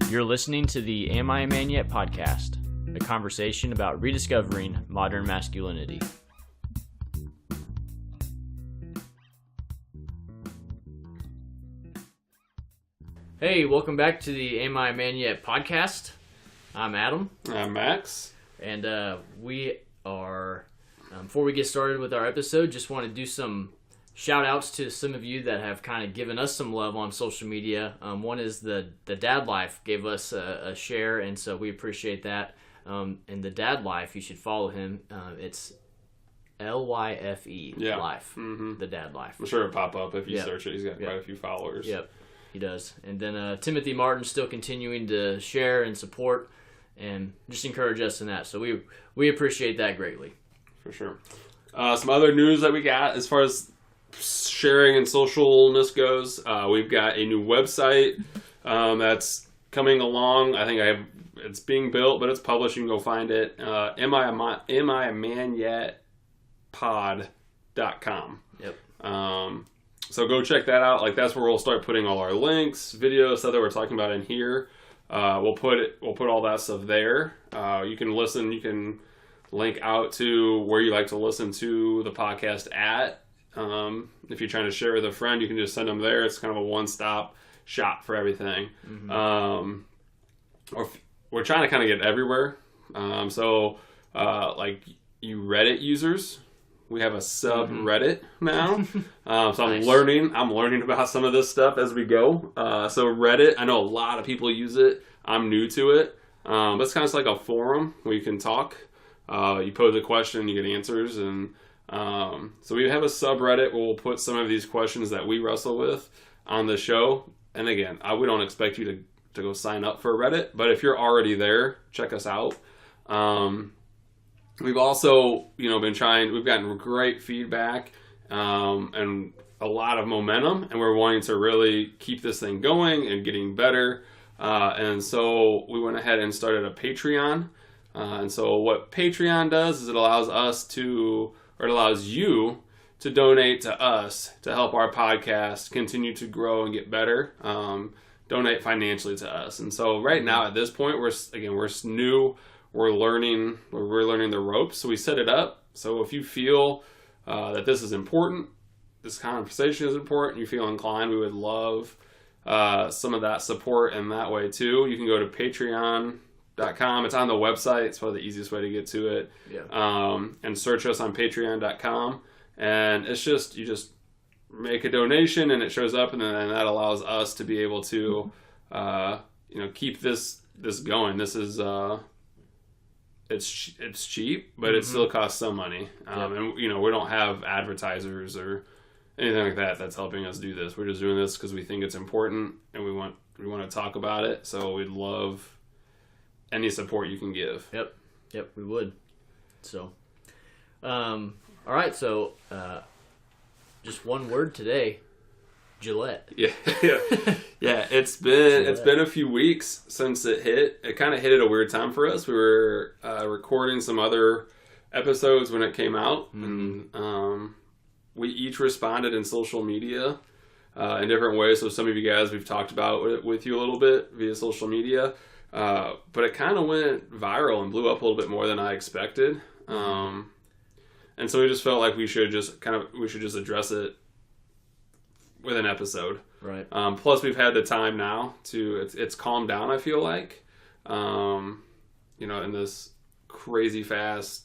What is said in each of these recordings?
You're listening to the Am I a Man Yet podcast, a conversation about rediscovering modern masculinity. Hey, welcome back to the Am I a Man Yet podcast. I'm Adam. I'm Max. And we are, before we get started with our episode, just want to do some shout outs to some of you that have kind of given us some love on social media. One is the Dad Life gave us a share, and so we appreciate that. And the Dad Life, you should follow him. It's LYFE Life, the Dad Life. I'm sure it'll pop up if you search it. He's got quite a few followers. Yep, he does. And then Timothy Martin still continuing to share and support and just encourage us in that. So we appreciate that greatly. For sure. Some other news that we got as far as sharing and socialness goes, we've got a new website that's coming along. I think it's being built, but it's published. You can go find it. Am I a Man Yet pod.com. Yep. So go check that out. Like, that's where we'll start putting all our links, videos, stuff that we're talking about in here. We'll put all that stuff there. You can listen. You can link out to where you like to listen to the podcast at. If you're trying to share with a friend, you can just send them there. It's kind of a one-stop shop for everything. Or we're trying to kind of get everywhere. Like you Reddit users, we have a subreddit now. So I'm learning about some of this stuff as we go. So Reddit, I know a lot of people use it. I'm new to it. But it's kind of like a forum where you can talk. You pose a question, you get answers, and so we have a subreddit where we'll put some of these questions that we wrestle with on the show. And again, we don't expect you to go sign up for Reddit, but if you're already there, check us out. We've also, been trying. We've gotten great feedback and a lot of momentum, and we're wanting to really keep this thing going and getting better. And so we went ahead and started a Patreon. And so what Patreon does is it allows you to donate to us to help our podcast continue to grow and get better. Donate financially to us. And so right now at this point, we're new. We're learning the ropes. So we set it up. So if you feel that this is important, this conversation is important, you feel inclined, we would love some of that support in that way too. You can go to Patreon.com. It's on the website. It's probably the easiest way to get to it. Yeah. And search us on Patreon.com. And it's just, you just make a donation and it shows up, and then that allows us to be able to, keep this going. This is, it's cheap, but it still costs some money. And we don't have advertisers or anything like that that's helping us do this. We're just doing this because we think it's important and we want to talk about it. So we'd love any support you can give. Yep, we would. So, all right. So, just one word today, Gillette. Yeah. It's been a few weeks since it hit. It kind of hit at a weird time for us. We were recording some other episodes when it came out, and we each responded in social media in different ways. So some of you guys, we've talked about it with you a little bit via social media. But it kind of went viral and blew up a little bit more than I expected. And so we just felt like we should just address it with an episode. Right. Plus we've had the time now it's calmed down, I feel like, in this crazy fast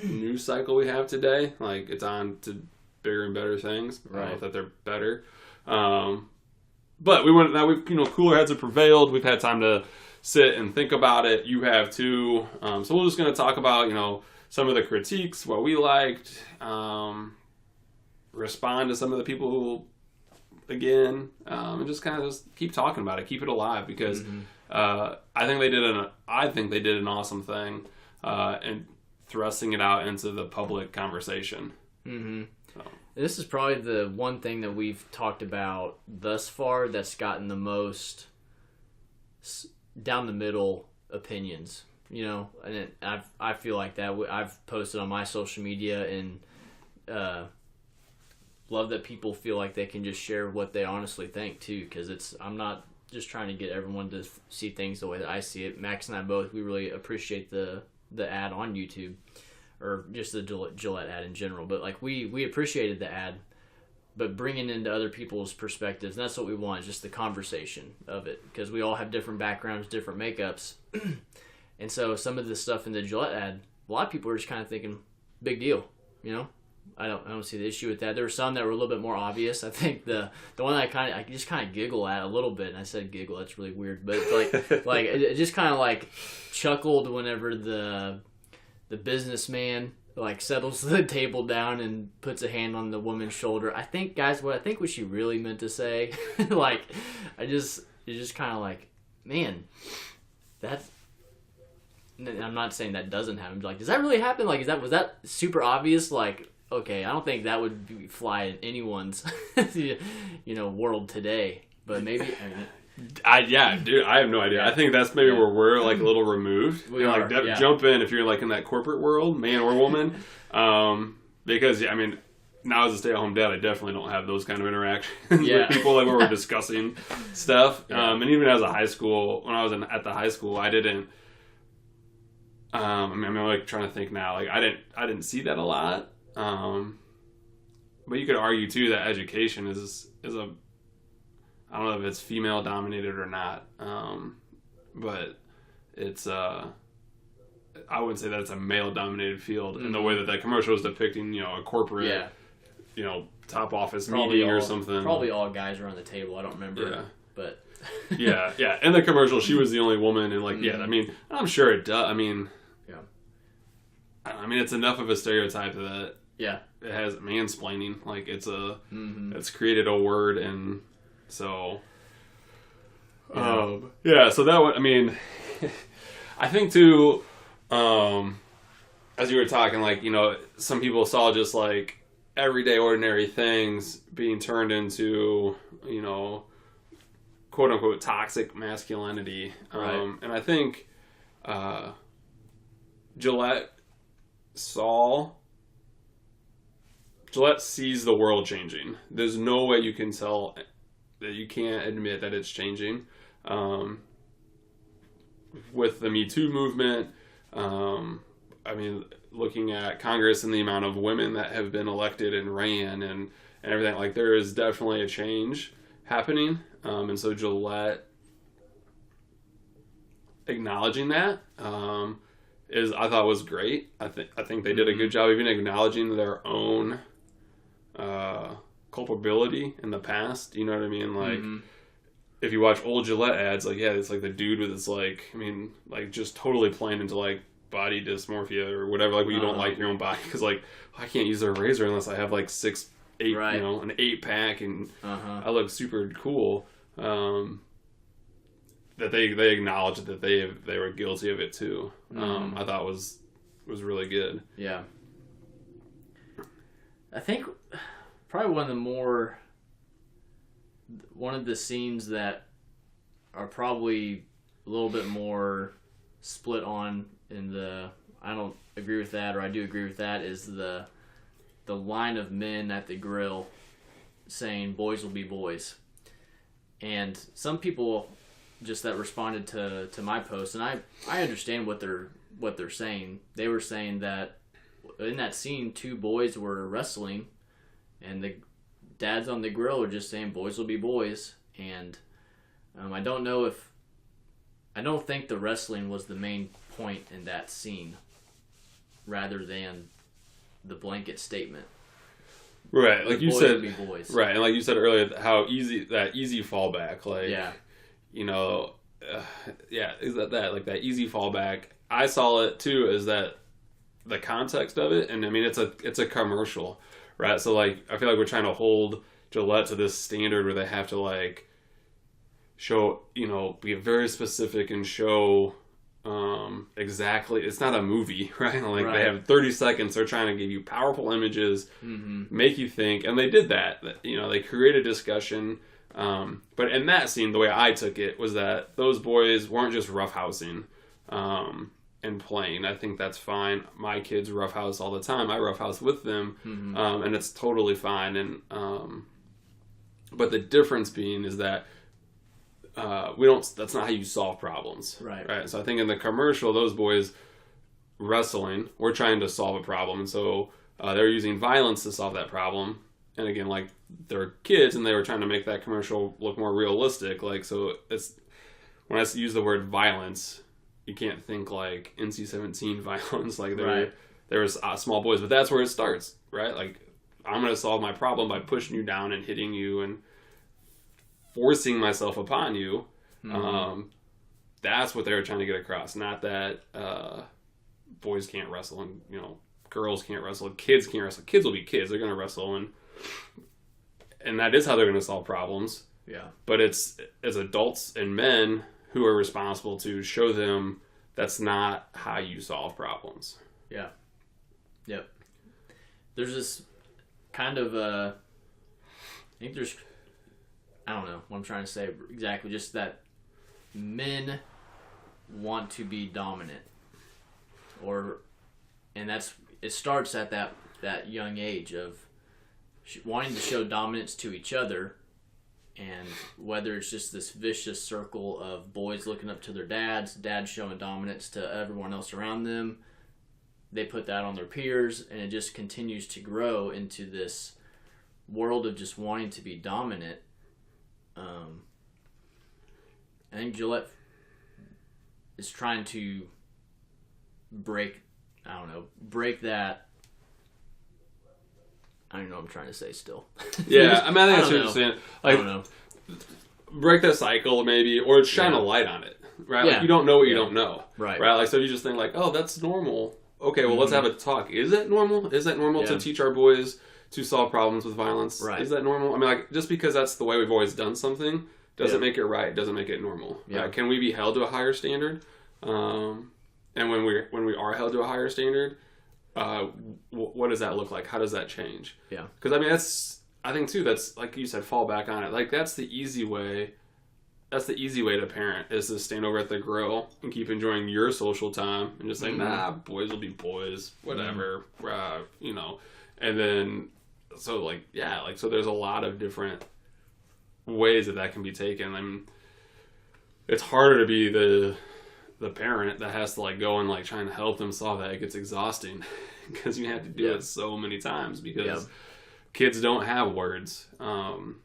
news cycle we have today. Like, it's on to bigger and better things. Right. I don't know that they're better. But we've cooler heads have prevailed. We've had time to sit and think about it. You have too. So we're just going to talk about, some of the critiques, what we liked, respond to some of the people who, again, and just kind of just keep talking about it, keep it alive, because I think they did an awesome thing in thrusting it out into the public conversation. So. This is probably the one thing that we've talked about thus far that's gotten the most down the middle opinions, and I feel like that. I've posted on my social media and love that people feel like they can just share what they honestly think too, because I'm not just trying to get everyone to see things the way that I see it. Max and I both, we really appreciate the ad on YouTube, or just the Gillette ad in general. But like we appreciated the ad, but bringing into other people's perspectives, and that's what we want, just the conversation of it, because we all have different backgrounds, different makeups. And so some of the stuff in the Gillette ad, a lot of people are just kind of thinking, big deal, you know? I don't see the issue with that. There were some that were a little bit more obvious. I think the one that I just kind of giggle at a little bit, and I said giggle, that's really weird, but like it just kind of like chuckled whenever the businessman like settles the table down and puts a hand on the woman's shoulder. I think, guys, what she really meant to say, like, it's just kind of like, man, that's. I'm not saying that doesn't happen. Like, does that really happen? Like, was that super obvious? Like, okay, I don't think that would fly in anyone's, world today. But maybe. Dude, I have no idea. I think that's maybe where we're like a little removed. We are, jump in if you're like in that corporate world, man or woman. Because I mean, now as a stay-at-home dad, I definitely don't have those kind of interactions with people like where we're discussing stuff. And even as a high school, when I was at the high school, I didn't. I'm like trying to think now. Like I didn't see that a lot. But you could argue too that education is a, I don't know if it's female dominated or not. But it's I wouldn't say that it's a male dominated field in the way that commercial is depicting, a corporate, top office meeting or something. Probably all guys around the table. I don't remember. Yeah. But yeah. In the commercial, she was the only woman, and I mean, I'm sure it does. I mean, it's enough of a stereotype that it has mansplaining. Like it's it's created a word, and so so that one. I mean, I think too. As you were talking, like some people saw just like everyday ordinary things being turned into quote unquote toxic masculinity. And I think Gillette sees the world changing. There's no way you can tell that you can't admit that it's changing. With the Me Too movement, I mean, looking at Congress and the amount of women that have been elected and ran and everything, like there is definitely a change happening. And so Gillette acknowledging that I thought was great. I think they did a good job even acknowledging their own culpability in the past. You know what I mean? Like if you watch old Gillette ads, like it's like the dude with his like, I mean, like just totally playing into like body dysmorphia or whatever, like when you don't like your own body, because like I can't use a razor unless I have like 6-8, an 8-pack, and I look super cool. That they acknowledged that they were guilty of it too. I thought was really good. Yeah, I think probably one of the scenes that are probably a little bit more split on in the I don't agree with that, or I do agree with that, is the line of men at the grill saying boys will be boys. And some people just that responded to my post, and I understand what they're saying. They were saying that in that scene 2 boys were wrestling and the dads on the grill were just saying boys will be boys. And I don't think the wrestling was the main point in that scene rather than the blanket statement. Right, like you said, be boys. Right, and like you said earlier, how easy fallback, like is that like that easy fallback. I saw it too as that the context of it, and I mean it's a commercial, right? So like I feel like we're trying to hold Gillette to this standard where they have to like show, be very specific and show exactly. It's not a movie, right? Like they have 30 seconds. They're trying to give you powerful images, make you think, and they did that. They created discussion. But in that scene, the way I took it was that those boys weren't just roughhousing and playing. I think that's fine. My kids roughhouse all the time. I roughhouse with them, and it's totally fine. And but the difference being is that that's not how you solve problems. Right. So I think in the commercial, those boys wrestling, we're trying to solve a problem. And so they're using violence to solve that problem. And again, like, they're kids and they were trying to make that commercial look more realistic. Like, so it's, when I use the word violence, you can't think like NC-17 violence. Like, there's small boys, but that's where it starts, right? Like, I'm going to solve my problem by pushing you down and hitting you and forcing myself upon you. That's what they were trying to get across. Not that boys can't wrestle and, girls can't wrestle, kids can't wrestle. Kids will be kids. They're going to wrestle, and that is how they're going to solve problems. Yeah. But it's as adults and men who are responsible to show them that's not how you solve problems. Yeah. Yep. There's this kind of I think there's, I don't know what I'm trying to say exactly, just that men want to be dominant, and it starts at that young age of wanting to show dominance to each other, and whether it's just this vicious circle of boys looking up to their dads showing dominance to everyone else around them, they put that on their peers, and it just continues to grow into this world of just wanting to be dominant. I think Gillette is trying to break that. I don't know what I'm trying to say still. Yeah, I mean, I think that's what you're saying. Like, I don't know. Break that cycle maybe, or shine a light on it, right? Yeah. Like, you don't know what you don't know. Right. Like, so you just think like, oh, that's normal. Okay, well, let's have a talk. Is it normal? Is that normal to teach our boys to solve problems with violence? Right. Is that normal? I mean, like, just because that's the way we've always done something doesn't make it right, doesn't make it normal. Yeah. Can we be held to a higher standard? And when we are held to a higher standard, what does that look like? How does that change? Yeah. Because, I mean, I think, too, that's, like you said, fall back on it. Like, that's the easy way. That's the easy way to parent, is to stand over at the grill and keep enjoying your social time and just say, nah, boys will be boys, whatever, And then, so, so there's a lot of different ways that can be taken. I mean, it's harder to be the parent that has to, like, go and, like, trying to help them solve that. It gets exhausting because you have to do it so many times because kids don't have words. And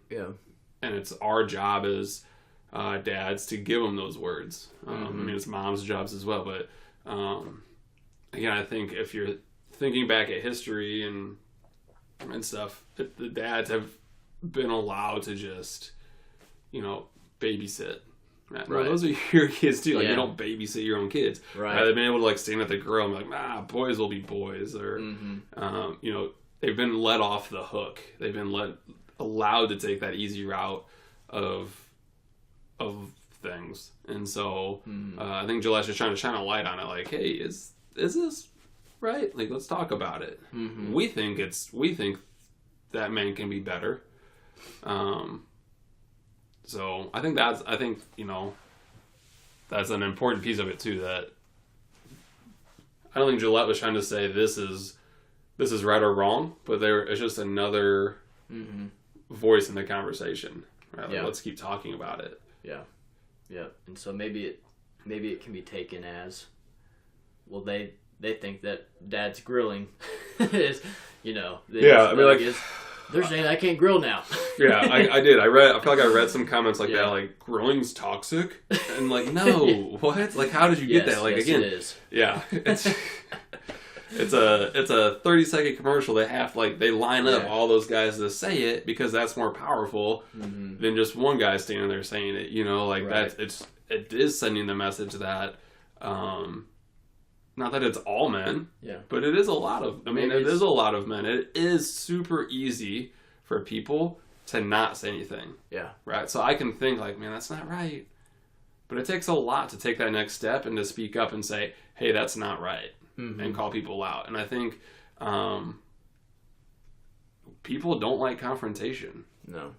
it's our job as dads to give them those words. I mean, it's mom's jobs as well. But again, I think if you're thinking back at history and stuff, the dads have been allowed to just, babysit. Right. Well, those are your kids too. Like, you don't babysit your own kids. Right. They've been able to, like, stand at the grill and be like, boys will be boys, or they've been let off the hook. They've been allowed to take that easy route of things. And so I think Gillette's just trying to shine a light on it. Like, hey, is this right? Like, let's talk about it. We think that men can be better. So I think that's an important piece of it too. That I don't think Gillette was trying to say this is right or wrong, but it's just another voice in the conversation. Right? Like, let's keep talking about it. Yeah. And so maybe it can be taken as, well, they think that dad's grilling is, they're saying I can't grill now. Yeah, I did. I feel like I read some comments like that, like, grilling's toxic, and like, no, what? Like, how did you get that? Like, again, it is. Yeah, it's a 30-second commercial. They line up all those guys to say it because that's more powerful than just one guy standing there saying it. It is sending the message that, not that it's all men, but it is a lot of. It is a lot of men. It is super easy for people to not say anything. Yeah. Right. So I can think like, man, that's not right. But it takes a lot to take that next step and to speak up and say, hey, that's not right, and call people out. And I think people don't like confrontation. No.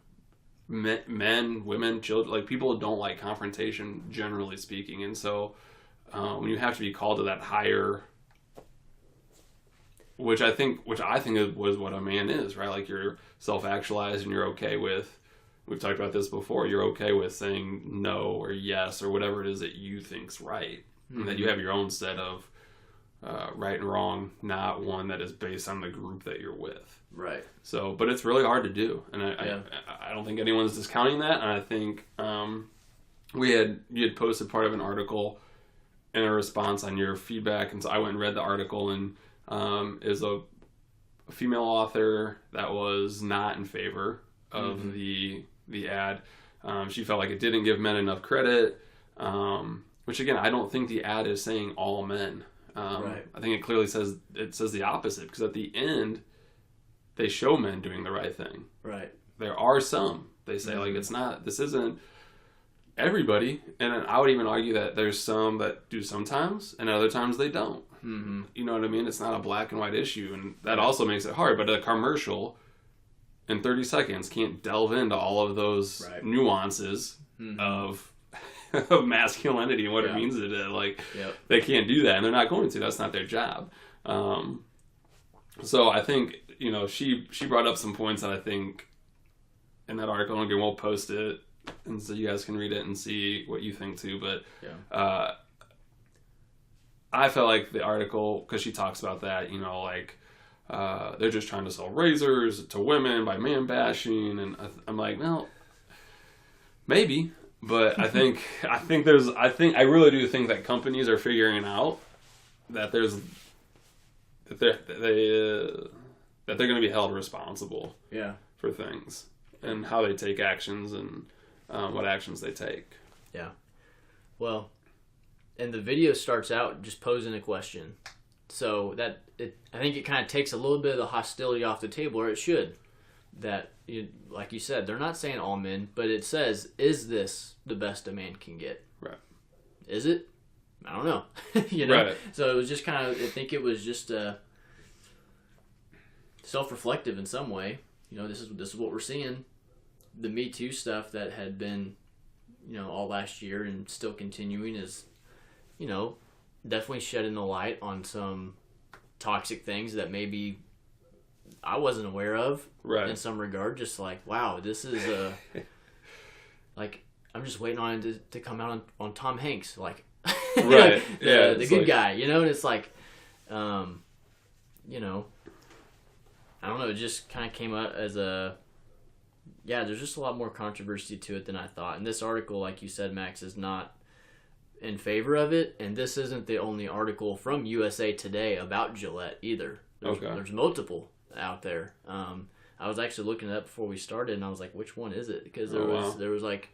Men, women, children, like, people don't like confrontation, generally speaking. And so when you have to be called to that higher, which I think was what a man is, right? Like, you're self-actualized and you're okay with we've talked about this before, you're okay with saying no or yes or whatever it is that you think's right. And that you have your own set of right and wrong, not one that is based on the group that you're with. Right. So, but it's really hard to do. And I don't think anyone's discounting that. And I think you had posted part of an article in a response on your feedback. And so I went and read the article, and it was a female author that was not in favor of the ad. She felt like it didn't give men enough credit. Which again, I don't think the ad is saying all men. Right. I think it clearly says the opposite, because at the end, they show men doing the right thing. Right. There are some. They say like this isn't everybody, and I would even argue that there's some that do sometimes, and other times they don't. Mm-hmm. You know what I mean? It's not a black and white issue, and that also makes it hard. But a commercial in 30 seconds can't delve into all of those nuances of masculinity and what it means to they can't do that, and they're not going to. That's not their job. So I think she brought up some points that I think in that article, and again we'll post it and so you guys can read it and see what you think too. But I felt like the article, because she talks about that, they're just trying to sell razors to women by man bashing, and I'm like, well, maybe. But I really do think that companies are figuring out that they're going to be held responsible for things and how they take actions and what actions they take. Yeah. Well, and the video starts out just posing a question, so I think it kind of takes a little bit of the hostility off the table, or it should. That, like you said, they're not saying all men, but it says, is this the best a man can get? Right. Is it? I don't know. Right. So it was just kind of, I think it was just self-reflective in some way. This is what we're seeing. The Me Too stuff that had been, all last year and still continuing is, definitely shedding the light on some toxic things that maybe I wasn't aware of, in some regard. Just like, wow, this is like, I'm just waiting on it to come out on Tom Hanks, like, right, the good guy, and it's like, I don't know, it just kind of came out as there's just a lot more controversy to it than I thought. And this article, like you said, Max, is not in favor of it, and this isn't the only article from USA Today about Gillette either. There's multiple out there. I was actually looking it up before we started, and I was like, which one is it? Because there was like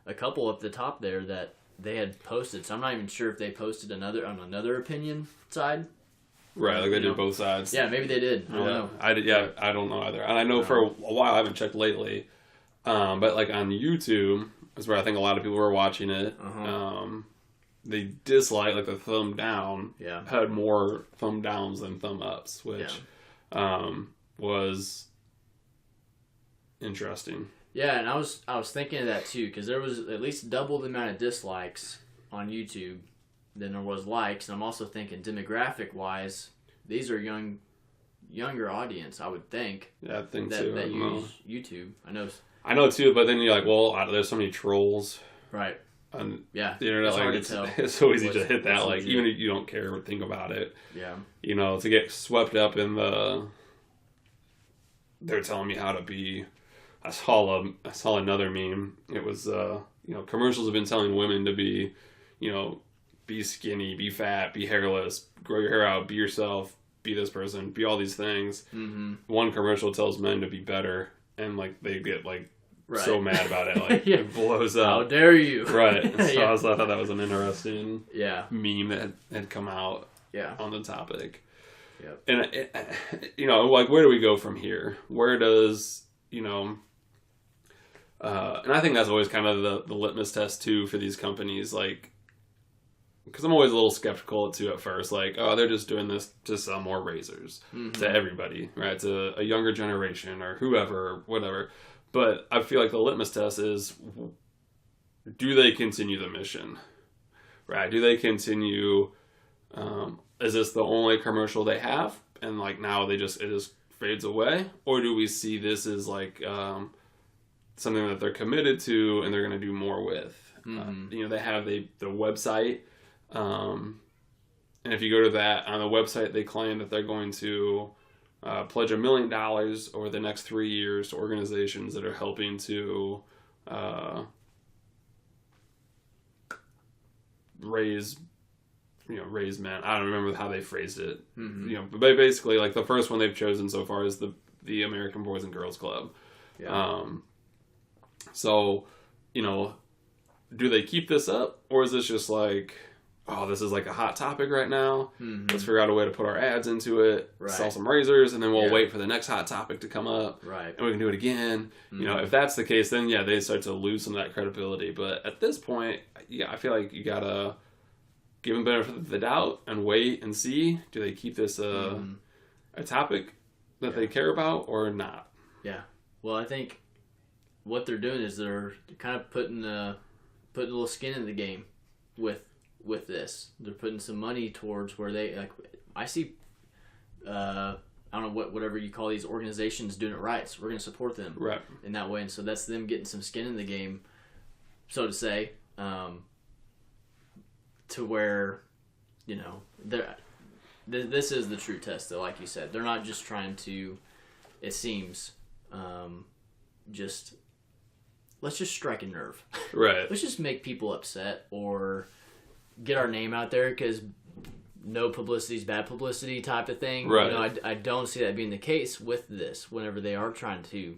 a couple up the top there that they had posted, so I'm not even sure if they posted another opinion side. Right, like they did both sides. Yeah, maybe they did. I don't know. I don't know either. And I know for a while, I haven't checked lately, but like on YouTube is where I think a lot of people were watching it. The dislike, like the thumb down, had more thumb downs than thumb ups, which was interesting. Yeah, and I was thinking of that too, because there was at least double the amount of dislikes on YouTube than there was likes. And I'm also thinking demographic wise, these are younger audience, I would think. Yeah, I think that use YouTube. I know too, but then you're like, well, there's so many trolls. Right. On the internet, it's so easy to hit that, like, even if you don't care or think about it. Yeah. To get swept up in they're telling me how to be. I saw another meme. It was commercials have been telling women to be, be skinny, be fat, be hairless, grow your hair out, be yourself, be this person, be all these things. Mm-hmm. One commercial tells men to be better, and like they get like so mad about it, like it blows up. How dare you? Right. So I thought that was an interesting meme that had come out on the topic. Yeah. And like, where do we go from here? Where does and I think that's always kind of the litmus test too for these companies, like, because I'm always a little skeptical too at first, like, oh, they're just doing this to sell more razors to everybody, right? To a younger generation or whoever, or whatever. But I feel like the litmus test is, do they continue the mission, right? Do they continue? Is this the only commercial they have, and like now it just fades away, or do we see this as like something that they're committed to and they're going to do more with. They have the website, and if you go to that on the website, they claim that they're going to pledge $1 million over the next 3 years to organizations that are helping to raise men. I don't remember how they phrased it. But basically, like the first one they've chosen so far is the American Boys and Girls Club. Yeah. So, do they keep this up, or is this just like, oh, this is like a hot topic right now. Let's figure out a way to put our ads into it, sell some razors, and then we'll wait for the next hot topic to come up, and we can do it again. If that's the case, then they start to lose some of that credibility. But at this point, I feel like you gotta give them benefit of the doubt and wait and see. Do they keep this a topic that they care about or not? Yeah. Well, I think what they're doing is they're kind of putting a little skin in the game with this. They're putting some money towards where they, like, I see, I don't know, whatever you call these organizations doing it right, so we're going to support them in that way. And so that's them getting some skin in the game, so to say, to where, this is the true test, though, like you said. They're not just trying to, it seems, let's just strike a nerve. Right. Let's just make people upset or get our name out there because no publicity is bad publicity type of thing. Right. I don't see that being the case with this whenever they are trying to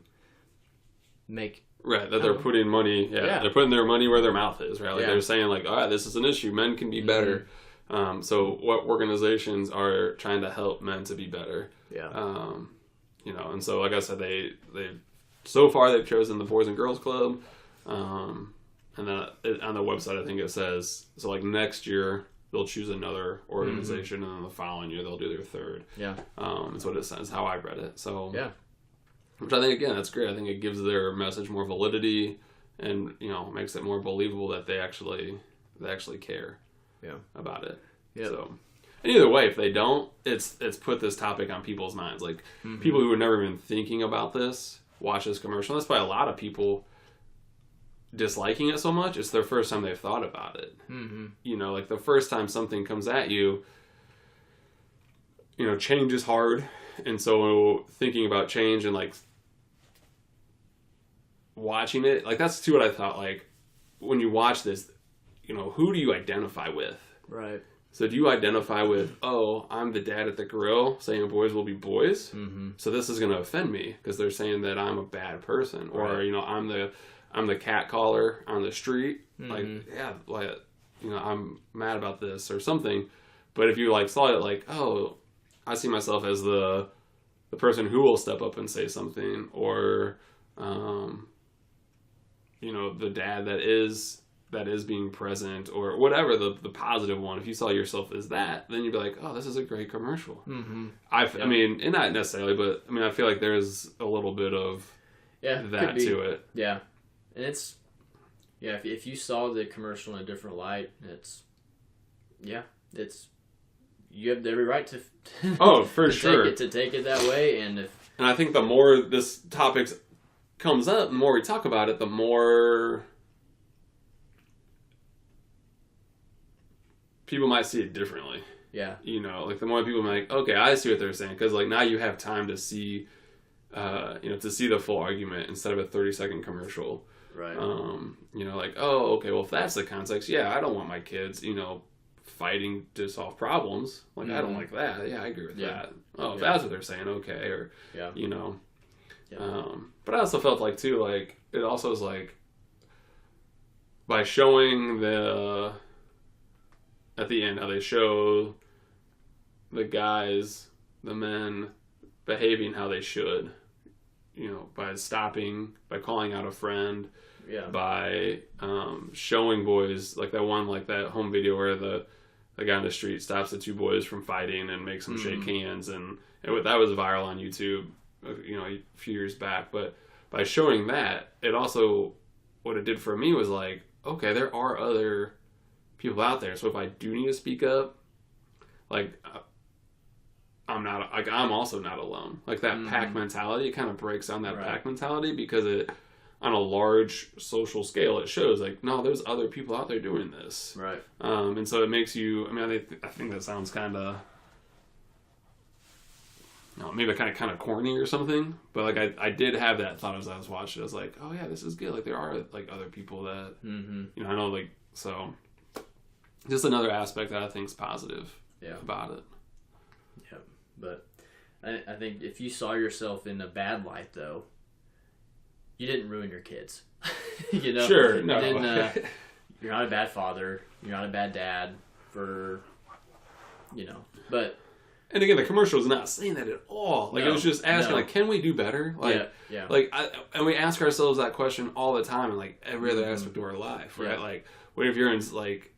make... Right, that they're putting money... Yeah, they're putting their money where their mouth is, right? Like they're saying, like, all right, this is an issue. Men can be better. So what organizations are trying to help men to be better? Yeah. And so, like I said, they so far they've chosen the Boys and Girls Club. And then on the website, I think it says, so like next year, they'll choose another organization, and then the following year, they'll do their third. Yeah. That's what it says, how I read it. So, yeah. Which I think, again, that's great. I think it gives their message more validity and, makes it more believable that they actually care about it. Yeah. So, and either way, if they don't, it's put this topic on people's minds. Like, people who were never even thinking about this watch this commercial. That's why a lot of people disliking it so much. It's their first time they've thought about it. Like the first time something comes at you, change is hard. And so thinking about change and like watching it, like that's too what I thought. Like when you watch this, who do you identify with? Right. So do you identify with, oh, I'm the dad at the grill saying boys will be boys. So this is going to offend me because they're saying that I'm a bad person, or I'm the cat caller on the street. I'm mad about this or something. But if you like saw it like, oh, I see myself as the person who will step up and say something, or the dad that is being present, or whatever the positive one. If you saw yourself as that, then you'd be like, oh, this is a great commercial. I mean, and not necessarily, but I mean, I feel like there's a little bit of that to it. Yeah, and it's if you saw the commercial in a different light, you have every right to for sure to take it that way. And I think the more this topic comes up, the more we talk about it, the more people might see it differently. Yeah. Like the more people are like, okay, I see what they're saying. Because like now you have time to see, to see the full argument instead of a 30-second commercial. Right. Like, oh, okay, well, if that's the context, I don't want my kids, fighting to solve problems. Like, I don't like that. Yeah, I agree with that. Oh, if that's what they're saying, okay. Or, but I also felt like, too, like, it also is like, by showing at the end, how they show the guys, the men, behaving how they should, by stopping, by calling out a friend, by showing boys, like that one, like that home video where the guy on the street stops the two boys from fighting and makes them shake hands, and that was viral on YouTube, a few years back. But by showing that, it also, what it did for me was like, okay, there are other people out there. So if I do need to speak up, like I'm also not alone. Like that pack mentality, it kind of breaks down that pack mentality, because on a large social scale, it shows like, no, there's other people out there doing this. Right. And so it makes you, I mean, I think that sounds kind of, maybe kind of corny or something, but like I did have that thought as I was watching. I was like, oh yeah, this is good. Like there are like other people that, I know, like, so just another aspect that I think is positive about it. Yeah. But I think if you saw yourself in a bad light though, you didn't ruin your kids. Sure, no. You're not a bad father. You're not a bad dad but. And again, the commercial is not saying that at all. Like, it was just asking, like, can we do better? Like, like, and we ask ourselves that question all the time in, like, every other aspect of our life, right? Like, what if you're in, like,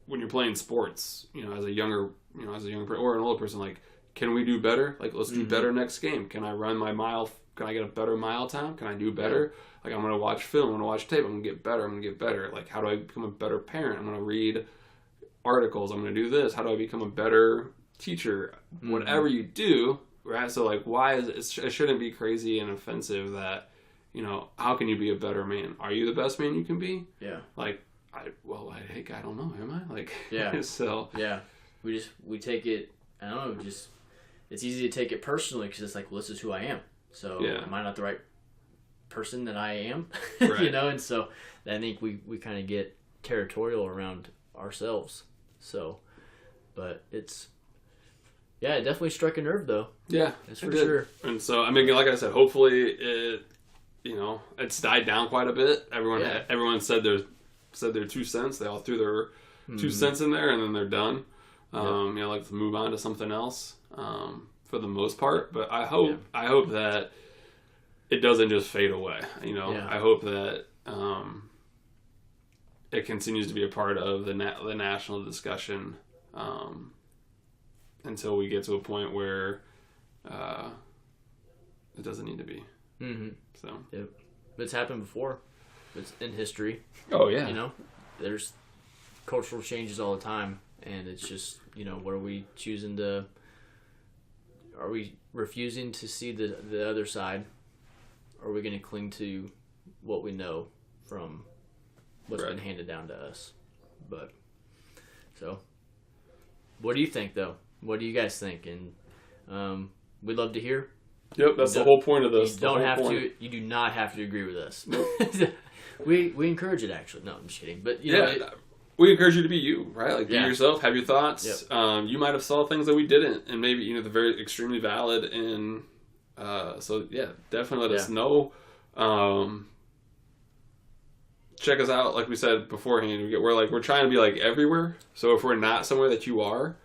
when you're playing sports, as a younger or an older person, like, can we do better? Like, let's do better next game. Can I run my mile? Can I get a better mile time? Can I do better? Like, I'm going to watch film. I'm going to watch tape. I'm going to get better. Like, how do I become a better parent? I'm going to read articles. I'm going to do this. How do I become a better teacher? Whatever you do, right? So like, why is it shouldn't be crazy and offensive that, how can you be a better man? Are you the best man you can be? Like, I don't know, am I? Like, so we take it, I don't know, just it's easy to take it personally because it's like, well, this is who I am, so am I not the right person that I am? Right. And so I think we kind of get territorial around ourselves, so but it's it definitely struck a nerve, though. Yeah, that's for sure. And so, I mean, like I said, hopefully it's died down quite a bit. Everyone said their 2 cents. They all threw their 2 cents in there, and then they're done. Like to move on to something else for the most part. But I hope that it doesn't just fade away. I hope that it continues to be a part of the national discussion. Until we get to a point where it doesn't need to be. So, but it's happened before. It's in history. Oh yeah. There's cultural changes all the time, and it's just what are we choosing to? Are we refusing to see the other side? Or are we going to cling to what we know from what's been handed down to us? But so, what do you think though? What do you guys think? And we'd love to hear. Yep, that's the whole point of this. You do not have to agree with us. Nope. we encourage it, actually. No, I'm just kidding. But we encourage you to be you, right? Like, be yourself, have your thoughts. Yep. You might have saw things that we didn't, and maybe they're very extremely valid. And so definitely let us know. Check us out, like we said beforehand. We're trying to be like everywhere. So if we're not somewhere that you are,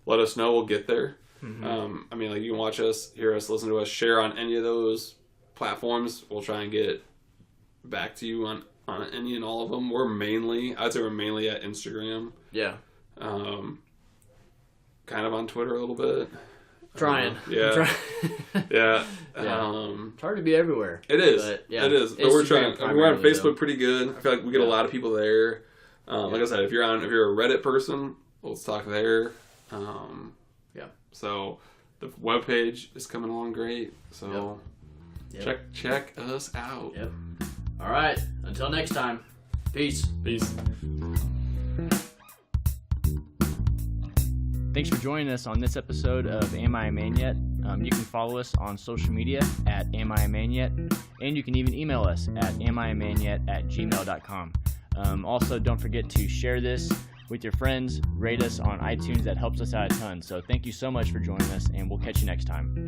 let us know. We'll get there. I mean, like, you can watch us, hear us, listen to us, share on any of those platforms. We'll try and get back to you on any and all of them. I'd say we're mainly at Instagram. Yeah. Kind of on Twitter a little bit. Trying. Yeah. Yeah. It's hard to be everywhere. It is. But, it is. But we're trying. We're on Facebook pretty good. I feel like we get a lot of people there. Like I said, if you're a Reddit person, let's talk there. So the webpage is coming along great. So check us out. Yep. All right. Until next time. Peace. Thanks for joining us on this episode of Am I a Man Yet? You can follow us on social media at Am I a Man Yet? And you can even email us at amiamanyet@gmail.com. Also, don't forget to share this with your friends, rate us on iTunes. That helps us out a ton. So thank you so much for joining us, and we'll catch you next time.